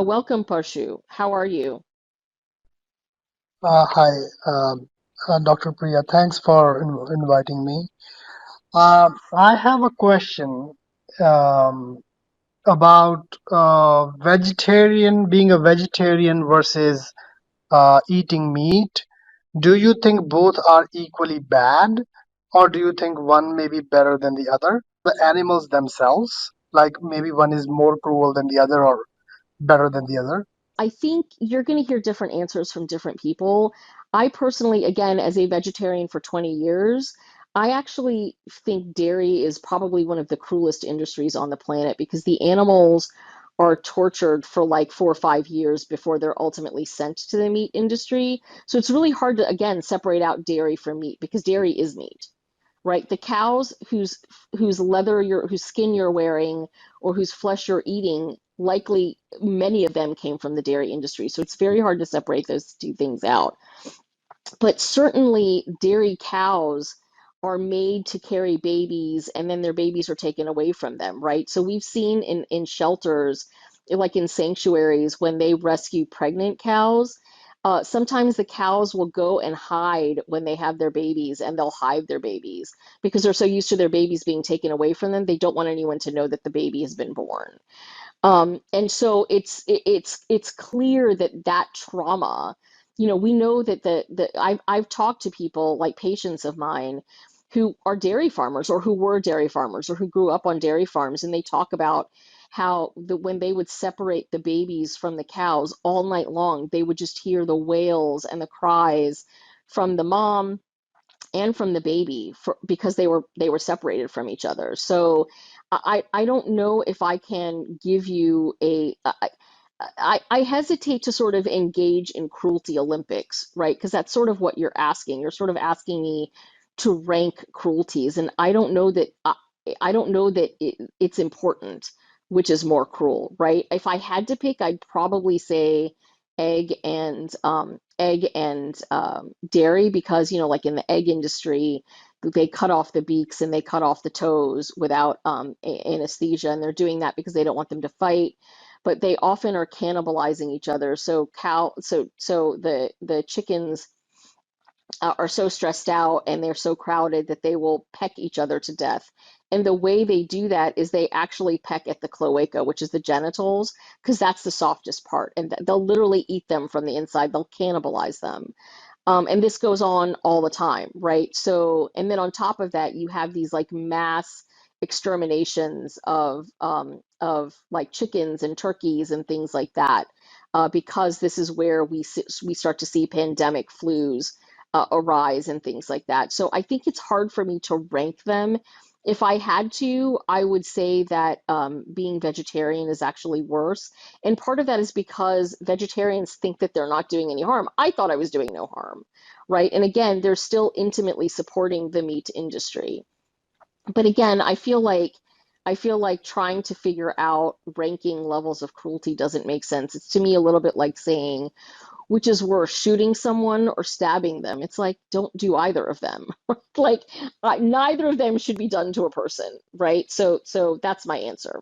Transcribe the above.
Welcome, Parshu. How are you? Hi, um, Dr. Priya. Thanks for inviting me. I have a question um, about being a vegetarian versus eating meat. Do you think both are equally bad, or do you think one may be better than the other? The animals themselves, like maybe one is more cruel than the other, or better than the other? I think you're going to hear different answers from different people. I personally, again, as a vegetarian for 20 years, I actually think dairy is probably one of the cruelest industries on the planet because the animals are tortured for like 4 or 5 years before they're ultimately sent to the meat industry. So it's really hard to, again, separate out dairy from meat because dairy is meat, right? The cows whose skin you're wearing or whose flesh you're eating, likely many of them came from the dairy industry. So it's very hard to separate those two things out. But certainly dairy cows are made to carry babies and then their babies are taken away from them, right? So we've seen in shelters, like in sanctuaries, when they rescue pregnant cows, sometimes the cows will go and hide when they have their babies and they'll hide their babies because they're so used to their babies being taken away from them. They don't want anyone to know that the baby has been born. And so it's clear that that trauma, we know that I've talked to people like patients of mine who are dairy farmers or who were dairy farmers or who grew up on dairy farms, and they talk about how when they would separate the babies from the cows all night long, they would just hear the wails and the cries from the mom and from the baby because they were separated from each other. So I don't know if I can give you I hesitate to sort of engage in cruelty Olympics, right? Because that's sort of what you're asking. You're sort of asking me to rank cruelties, and I don't know that it's important which is more cruel, right? If I had to pick, I'd probably say egg and dairy because like in the egg industry, they cut off the beaks and they cut off the toes without anesthesia, and they're doing that because they don't want them to fight, but they often are cannibalizing each other. So the chickens are so stressed out and they're so crowded that they will peck each other to death. And the way they do that is they actually peck at the cloaca, which is the genitals, because that's the softest part. And they'll literally eat them from the inside. They'll cannibalize them. And this goes on all the time, right? So, and then on top of that, you have these like mass exterminations of like chickens and turkeys and things like that, because this is where we start to see pandemic flus arise and things like that. So I think it's hard for me to rank them. If I had to, I would say that being vegetarian is actually worse. And part of that is because vegetarians think that they're not doing any harm. I thought I was doing no harm, right? And again, they're still intimately supporting the meat industry. But again, I feel like trying to figure out ranking levels of cruelty doesn't make sense. It's to me a little bit like saying, which is worse, shooting someone or stabbing them? It's like, don't do either of them. Like, neither of them should be done to a person, right? So that's my answer.